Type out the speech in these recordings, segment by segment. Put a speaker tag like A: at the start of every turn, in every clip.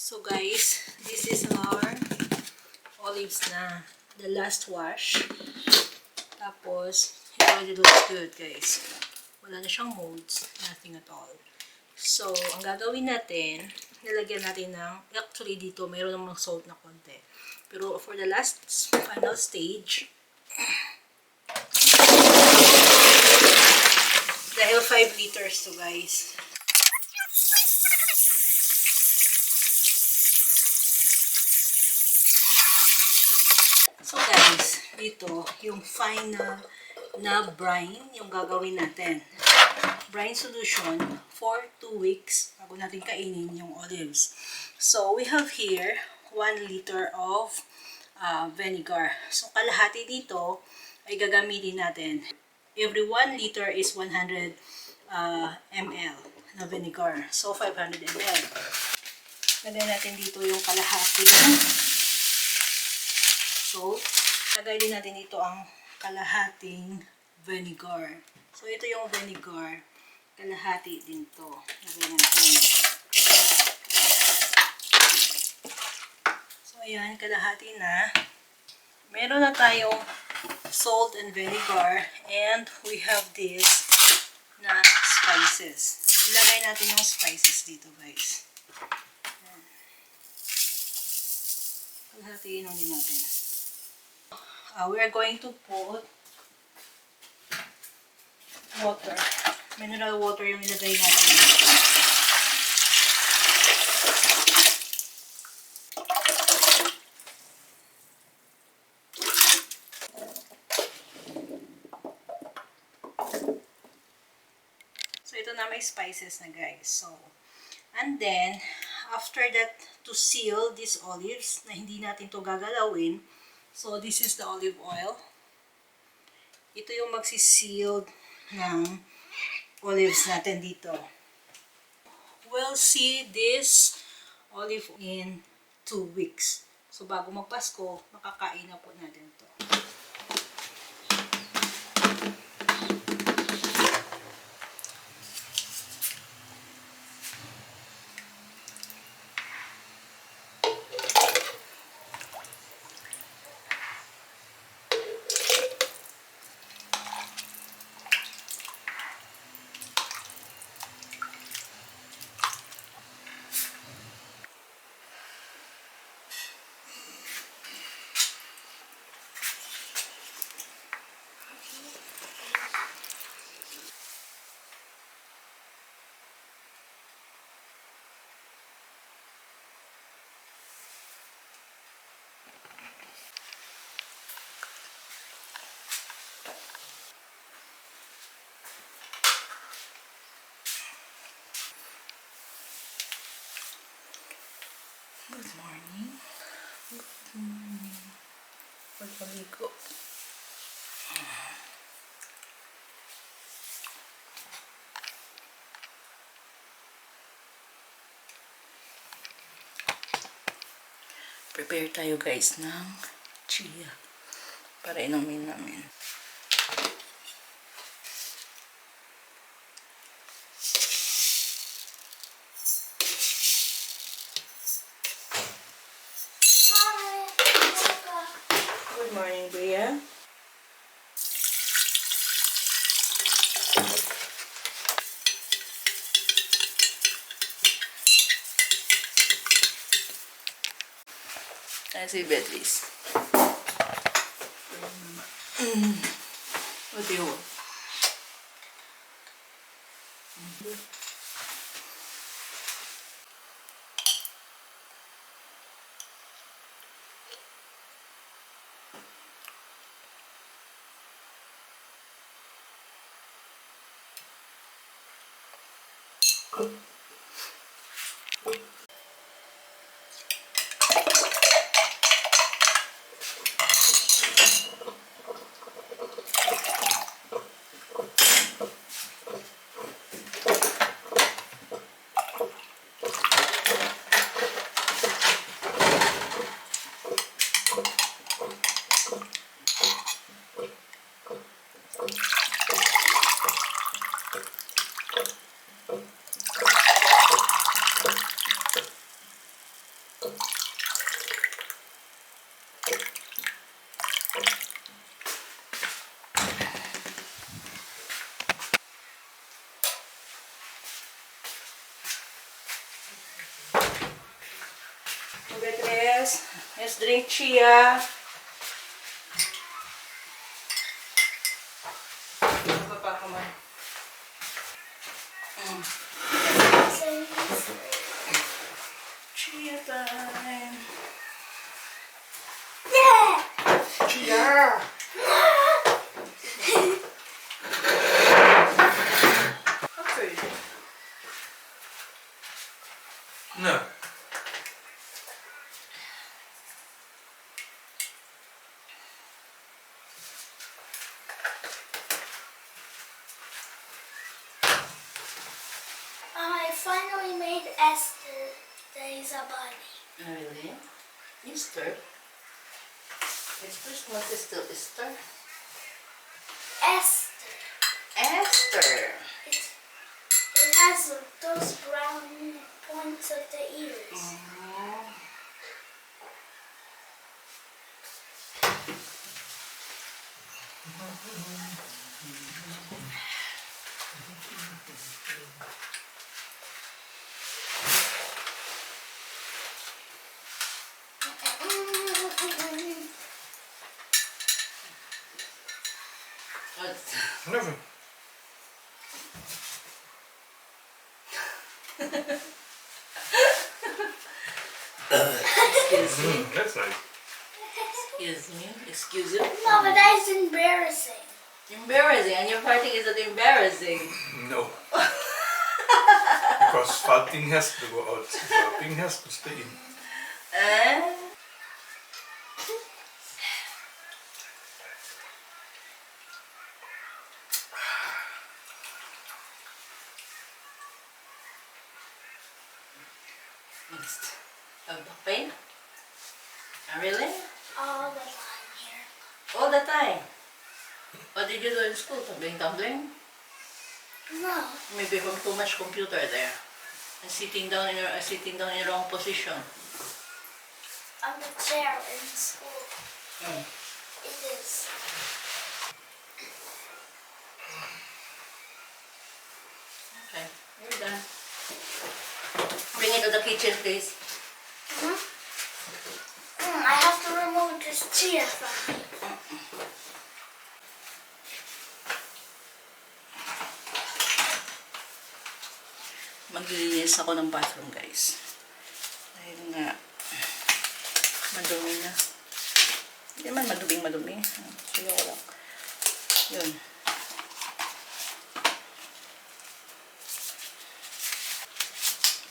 A: So guys, this is our olives na the last wash. Tapos, it already looks good guys. Wala na siyang molds, nothing at all. So, ang gagawin natin, nilagyan natin ng, actually dito, mayroon namang salt na konti. Pero for the last final stage, dahil 5 liters to guys. So guys, dito, yung final na brine, yung gagawin natin. Brine solution for 2 weeks bago natin kainin yung olives. So, we have here 1 liter of vinegar. So, kalahati dito ay gagamitin natin. Every 1 liter is 100 ml na vinegar. So, 500 ml. Lagay natin dito yung kalahati ng salt. Lagay din natin dito ang kalahating vinegar. So, ito yung vinegar. Kalahati din to. Lagay natin. So, ayan. Kalahati na. Meron na tayong salt and vinegar. And we have this na spices. Ilagay natin yung spices dito, guys. Ayan. Kalahatiin lang din natin. We are going to put water. Mineral water yung ilagay natin. So, ito na may spices na guys. So, and then, after that, to seal these olives, na hindi natin to gagalawin, so, this is the olive oil. Ito yung magsiseal ng olives natin dito. We'll see this olive in 2 weeks. So, bago magpasko, makakain na po natin to. Good morning. Good morning. Pagpaligo. Prepare tayo guys ng chia para inumin namin. Good morning, Bria. Si Beatrice. What do you want? Beatriz, let's drink chia. Ano pa ako man? Chia time. Chia. Okay.
B: No.
C: I finally made Esther Days a bunny.
A: Really? Easter? It's Christmas, is still Easter.
C: Esther.
A: Esther.
C: It has those brown points of the ears.
A: Oh. What?
B: Nothing.
A: Excuse me.
B: That's nice.
A: Excuse me. Excuse you.
C: No, but that's embarrassing.
A: Embarrassing, and your party isn't embarrassing.
B: No. Because farting has to go out. Burping has to stay in.
A: Eh? Next. Back pain? Really?
C: All the time here.
A: All the time. What did you do in school? Tumbling?
C: No.
A: Maybe from too much computer there. And sitting down in your wrong position.
C: On the chair in school.
A: Mm.
C: It is.
A: Okay, you're done. Bring it to the kitchen, please.
C: I have to remove this chia from me.
A: Maglilinis ako ng bathroom, guys. Dahil nga, madumi na. Hindi man madumi. Sige ko lang. Yun.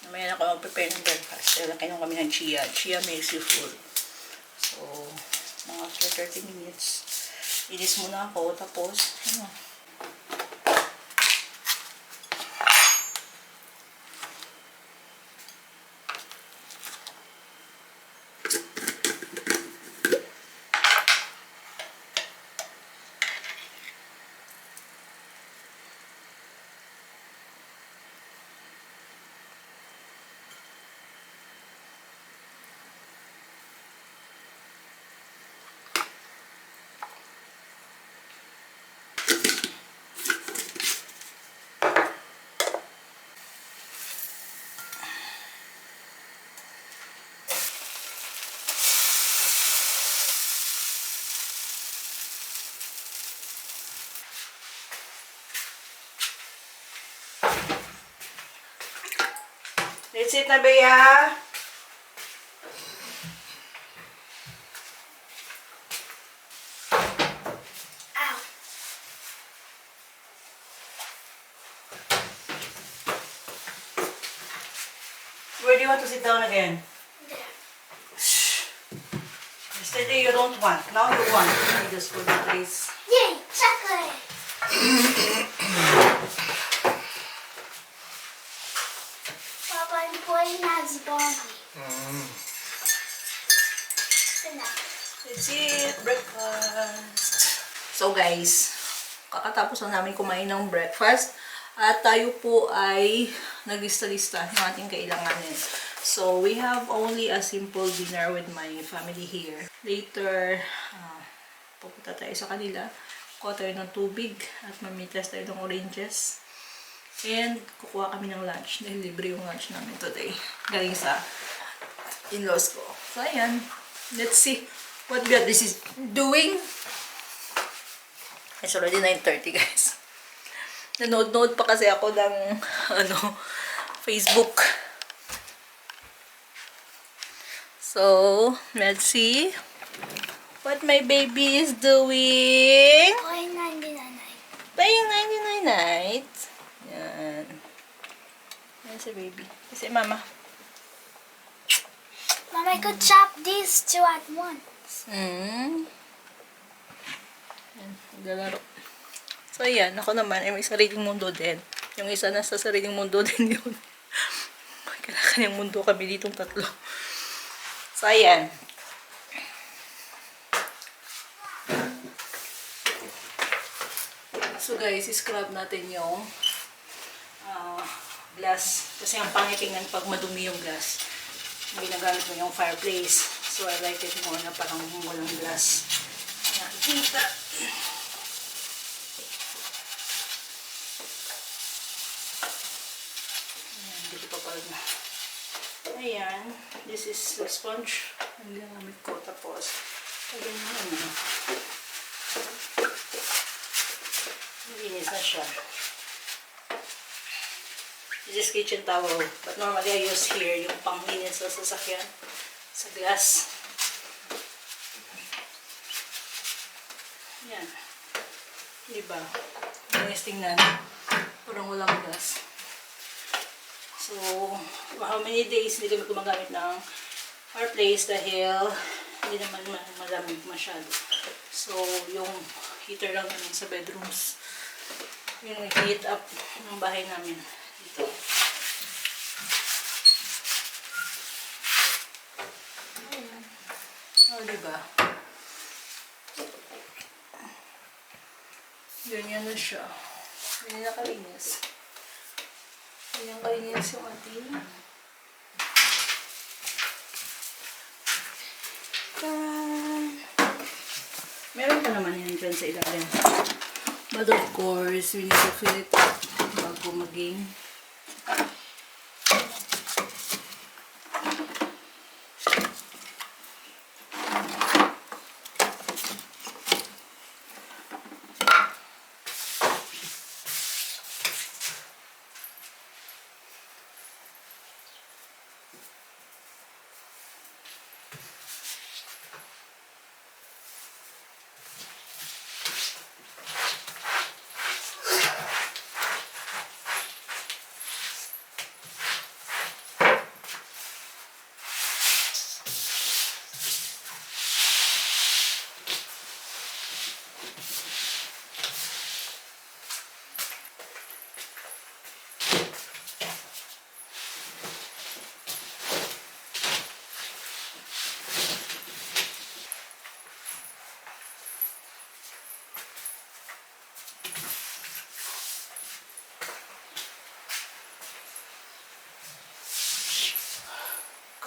A: Mamaya na ako mag-prepare ng breakfast. Dahil kainom kami ng chia. Chia makes you full. So, mga after 30 minutes, inis muna ako. Tapos, ano, let's eat na, Bea.
C: Ow.
A: Where do you want to sit down again?
C: There.
A: Yesterday you don't want. Now you want. Let me just put it, please.
C: Yay, chocolate! Papa, I'm playing as Bonnie. Enough.
A: Let's eat breakfast. So guys, kakatapos na namin kumain ng breakfast at tayo po ay naglista-lista ng ating kailanganin. So we have only a simple dinner with my family here. Later, pupunta tayo sa kanila. Kuha tayo ng tubig at mamitas tayo ng oranges. And kukuha kami ng lunch dahil libre yung lunch namin today. Galing sa in-laws ko. So, ayan. Let's see what this is doing. It's already 9:30, guys. Nanood-nood pa kasi ako ng, Facebook. So, let's see what my baby is doing.
C: Playing 99 night.
A: Playing 99 nights. Yan. Yan si baby. Kasi mama.
C: Mom, I could chop these two at once.
A: Yan. Naglalaro. So, ayan. Ako naman ay may sariling mundo din. Yung isa nasa sariling mundo din yun. May kanya-kanyang mundo kami ditong tatlo. So, ayan. So, guys, scrub natin yung glass. Kasi ang pangit tingnan pag madumi yung glass. Ginagamit mo yung fireplace. So, I like it more na parang walang glass. Nakikita. Ayan, dito pa pala na. Ayan, this is the sponge. Ang ginamit ko. Tapos, lagyan mo na. Malinis na siya. This is kitchen towel. But normally I use here yung panglinis sa sasakyan. Sa glass. Yan. Diba? Linis tingnan. Parang walang glass. So, how many days hindi kami gumagamit ng fireplace dahil hindi naman malamig masyado. So, yung heater lang namin sa bedrooms. Yung heat up ng bahay namin. Dito. Ayan. O, diba? Ganyan na siya. Ganyan na kalinis. Ganyan kalinis yung ating meron pa naman yan dyan sa ilalim. But of course, we need to fill it up bago maging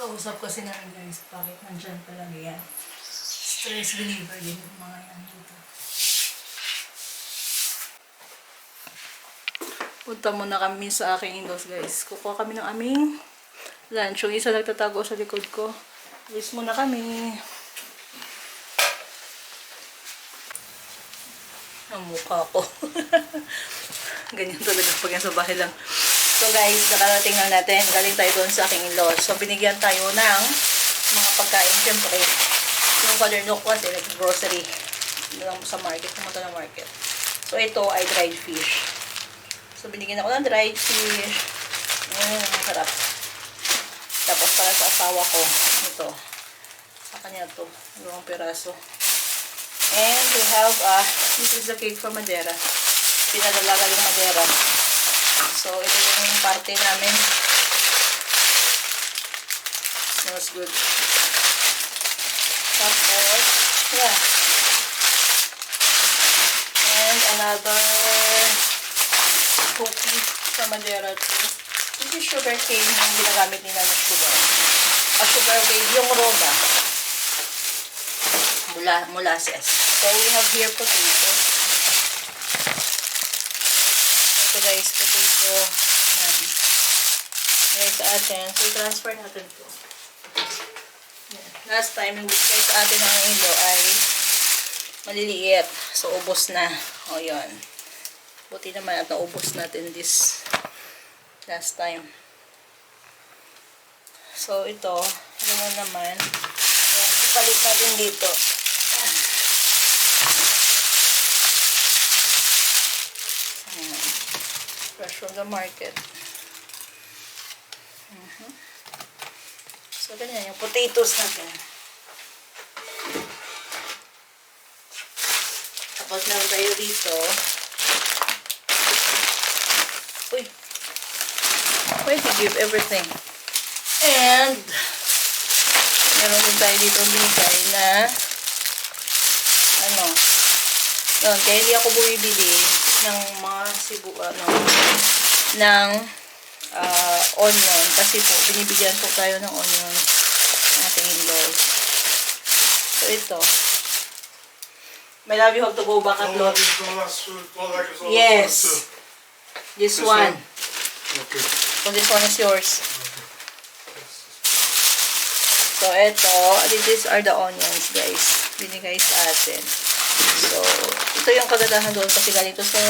A: kausap kasi namin guys, bakit nandyan talaga yan. Stress reliever din yung mga yan dito. Punta muna kami sa aking in-laws guys. Kukuha kami ng aming lunch. Yung isa nagtatago sa likod ko. Alis muna kami. Ang mukha ko. Ganyan talaga pag yan sa bahay lang. So guys, nakarating lang natin. Galing tayo doon sa aking in-laws. So binigyan tayo ng mga pagkain. Siyempre, yung father no kasi nag-grocery. Lang sa market. Pumunta ng market. So ito ay dried fish. So binigyan ako ng dried fish. Ang sarap. Tapos para sa asawa ko, ito. Sa kanya to. Dalawang piraso. And we have, this is the cake from Madeira. Pinadala galing Madeira. So, ito yung parte namin. Smells good. Tapos, yeah. And another cookie from Madeira too. This is sugar cane yung ginagamit nila ng sugar. Sugar cane, yung roba. Molasses. So, we have here potato. Ito guys, potato. Yan. Yan sa atin. So, i-transfer natin ito. Last time, yung bigay sa atin ng ilo ay maliliit. So, ubos na. O, yun. Buti naman at naubos natin this last time. So, ito naman. Ayan, ipalit natin dito. Ayan. Fresh from the market. So, ganyan yung potatoes natin. Tapos meron tayo dito. Uy! Why to give everything? And, meron din tayo dito binigay na yun, kaya hindi ako bumibili ng mga ng onion kasi po, binibigyan po tayo ng onion ng ating in-laws. So, ito. My love, you have to go back at Lord. Yes. This one.
B: Okay.
A: So, this one is yours. So, ito. These are the onions, guys. Binigay sa atin. So, ito yung kagandahan doon kasi galing ito sa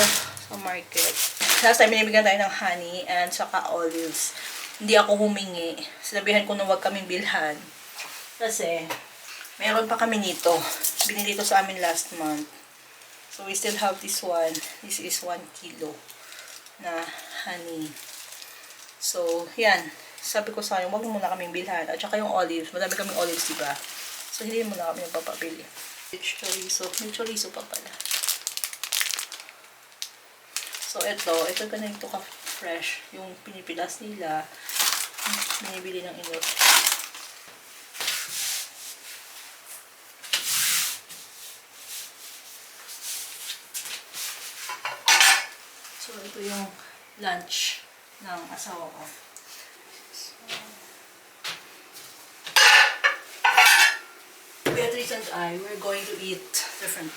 A: market. Last time, binibigyan tayo ng honey and saka olives. Hindi ako humingi. Sinabihan ko na huwag kaming bilhan. Kasi, meron pa kami nito. Binili ito sa amin last month. So, we still have this one. This is 1 kilo na honey. So, yan. Sabi ko sa kanya, huwag muna kaming bilhan. At saka yung olives. Madami kaming olives, diba? So, hindi muna kami nagpapabili. Chorizo. May chorizo pa pala. So, ito ganito ka-fresh. Yung pinipilas nila, binibili ng inot. So, ito yung lunch ng asawa ko. So, Beatrice and I, we're going to eat different.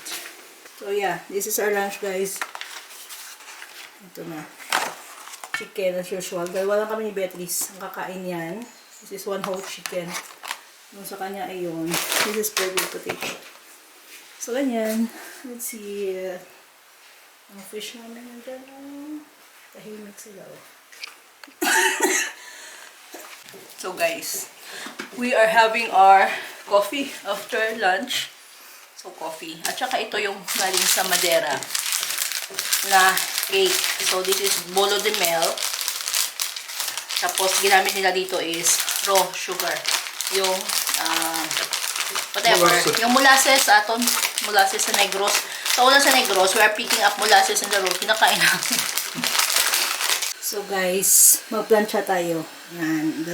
A: So, yeah, this is our lunch, guys. Ito na. Chicken as usual. Dalawa lang kami ni Beatrice ang kakain yan. This is 1 whole chicken. Yung sa kanya ay yun. This is paired with potato. So, ganyan. Let's see. Ang fish namin yung dyan. Tahimik sila. So, guys. We are having our coffee after lunch. So, coffee. At saka ito yung galing sa Madera na cake. So, this is bolo de mel. Tapos, ginamit nila dito is raw sugar. Yung, whatever.
B: Molasses.
A: Yung molasses, aton, molasses sa Negros. So, una sa Negros, we are picking up molasses in the road. Kinakain namin. So, guys, magplansya tayo. Yan.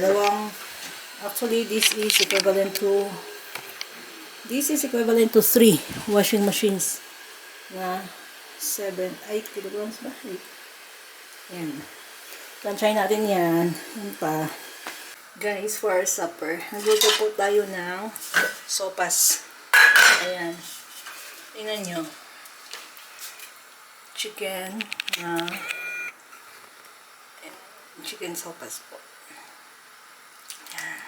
A: Actually, this is equivalent to 3 washing machines na 8 kilograms ba? 8. Yan. Plansyahin natin yan. Yan pa. Guys, for our supper, nagluto po tayo ng sopas. Ayan. Tingnan nyo. Chicken sopas po. Ayan.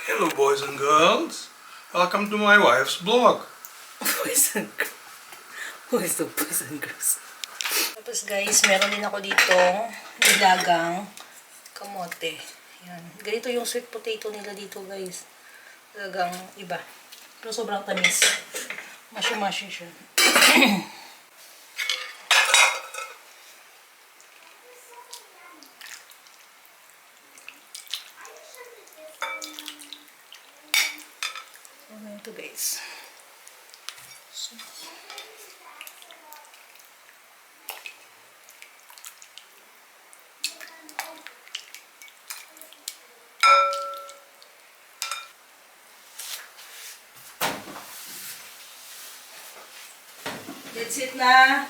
B: Hello, boys and girls. Welcome to my wife's blog.
A: Boys and girls. Tapos guys, meron din ako dito nilagang kamote. Yan. Ganito yung sweet potato nila dito, guys. Talagang iba. Pero sobrang tamis. Mashi-mashi siya. So, ito guys. So, that's it na.